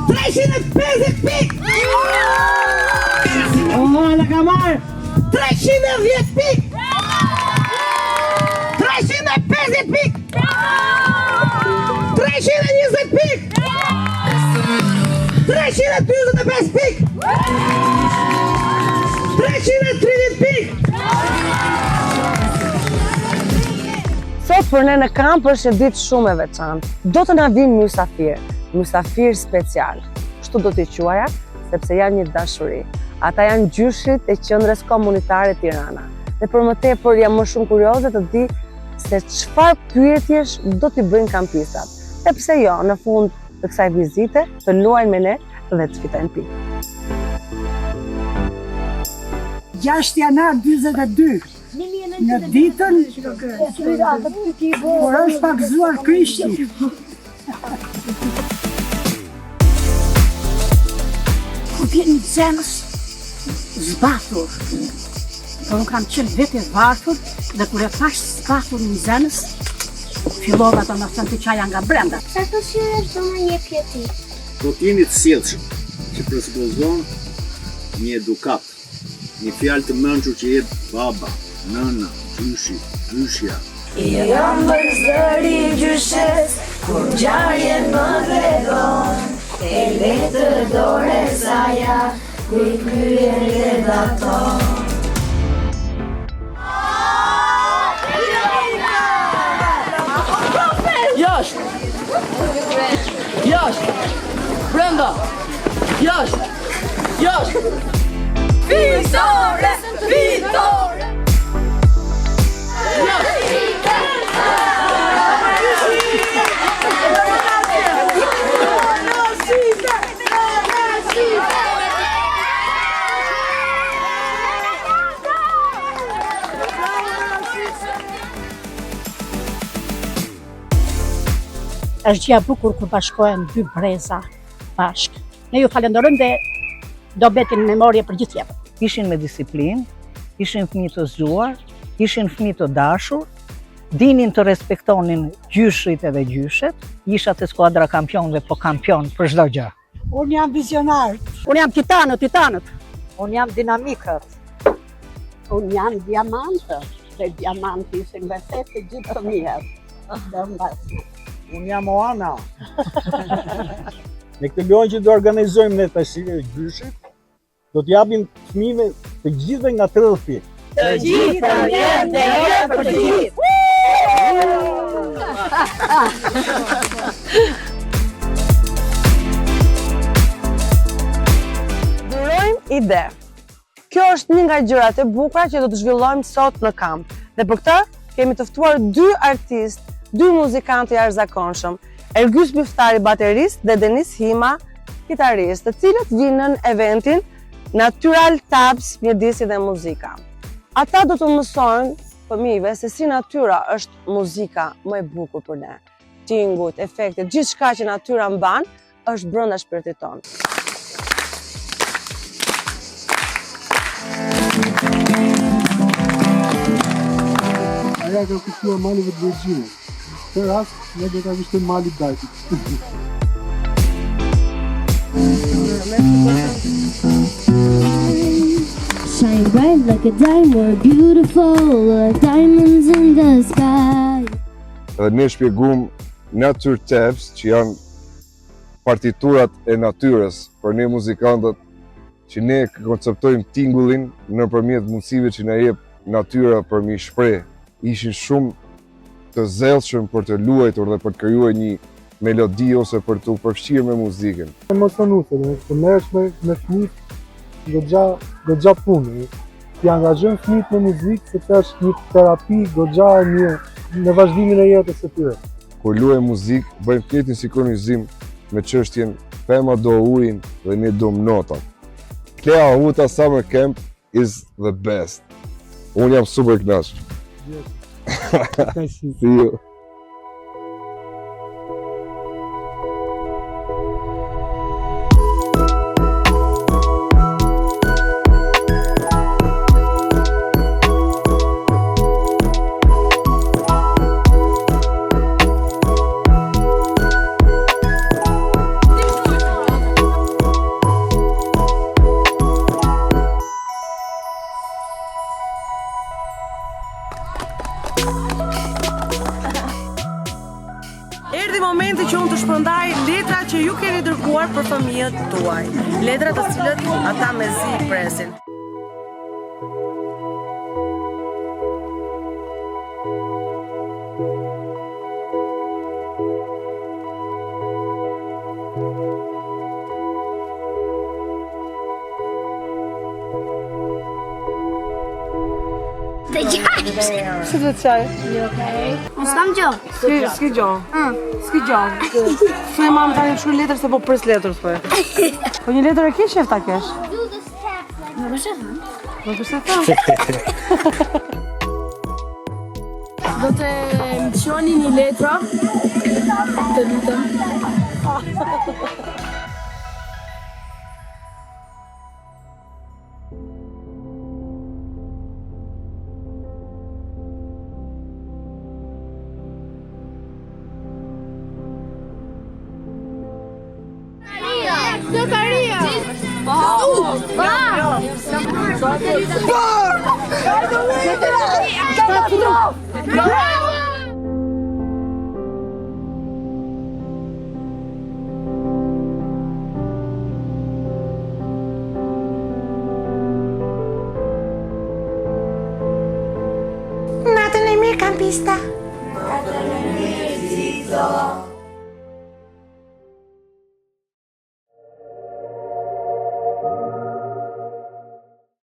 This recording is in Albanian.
350 pik! Ana ka marrë 310 pik! 350 pik! 320 pik! 345 pik! 330 pik! Sot për ne në kamp është një ditë shumë e veçantë. Do të na vinë mysafir special. Kështu do t'i quaja, sepse janë një dashuri. Ata janë gjyshit e qendrës komunitare Tirana. Dhe për më tepër jam më shumë kurioze të di se çfarë pyetjesh do t'i bëjnë kampistat. E pse jo, në fund të kësaj vizite, të luajnë me ne dhe të fitojnë pikë. 6 janar 42. Në ditën kur është pakzuar Krishti. Kur vjen një zemës zbathur. Unë kam qenë vete varfër dhe kur e pash zbathur një zemës, fillova të më thënë të qaja nga brenda. Sa të syresh do më jep ti? Do t'jeni të sjellshëm, që presupozon një edukat, një fjalë të mençur që jep baba, nëna, gjyshi, gjyshja. Jam vëzëri gjyshes, kur gjarje më tregon, e letë dore saja, kur kryen dhe daton. Jashtë! Jashtë! Brenda! Jashtë! Jashtë! Fitore! Fitore! Është gjë e bukur kur bashkohen dy breza bashkë. Ne ju falenderojmë dhe do betin memorie për gjithë jetën. Ishin me disiplinë, ishin fëmijë të zgjuar, ishin fëmijë të dashur, dinin të respektonin gjyshit edhe gjyshet, ishat e skuadra kampionëve po kampion për çdo gjë. Unë jam vizionar. Unë jam titanët. Unë jam dinamikët. Unë jam diamantë. Dhe diamantë ishin vërtet të gjithë fëmijët. Unë jam Oana. Në këtë lojë që do organizojmë ne tash gjyshit, do t'japim fëmijëve të gjithëve nga 30 pikë. Të gjitha vjen dhe herë për të gjithë! Durojmë ide. Kjo është një nga gjërat e bukura që do të zhvillojmë sot në kamp. Dhe për këtë kemi të ftuar dy artistë, dy muzikantë jashtëzakonshëm, Ergjys Myftari baterist dhe Denis Hima kitarist, të cilët vinë në eventin Natural Tabs mjedisi dhe muzika. Ata do të mësojnë fëmijëve se si natyra është muzika më e bukur për ne. Tingut, efektet, gjithçka që natyra mban është brenda shpirtit tonë. Aja ka kushtuar malive të Virgjinit. Këtë rast, ne do ta vishtojmë malit Dajtit. Shine bright like a diamond, we're beautiful, like diamonds in the sky. Dhe ne shpjegum Nature Tabs, që janë partiturat e natyrës për ne muzikantët, që ne konceptojmë tingullin nëpërmjet mundësive që na jep natyra për mi shpreh. Ishin shumë të zellshëm për të luajtur dhe për të krijuar një melodi ose për të u përfshirë me muzikën. Emocionuese, të merresh me fëmijët goxha punë. Ti angazhon fëmijët në muzikë sepse është një terapi goxha e mirë në vazhdimin e jetës së tyre. Kur luajmë muzikë, bëjmë këtë sinkronizim me çështjen Pema do ujin dhe ne dom notat. Klea Huta Summer Camp is the best. Unë jam super kënaqur. See you. Erdhi momenti që unë të shpërndaj letra që ju keni dërguar për fëmijët tuaj. Letra të cilët ata mezi presin. Si të qaj? Unë s'kam gjë. S'ki gjo. S'ki gjo. Thuj mamë tani të shkruaj letër se po pres letër thuj. Po një letër e ke shef ta kesh? Më përshë Po përse tha? Do të më qoni një letra. Të lutem. Zakaria! Natën e mirë kampista.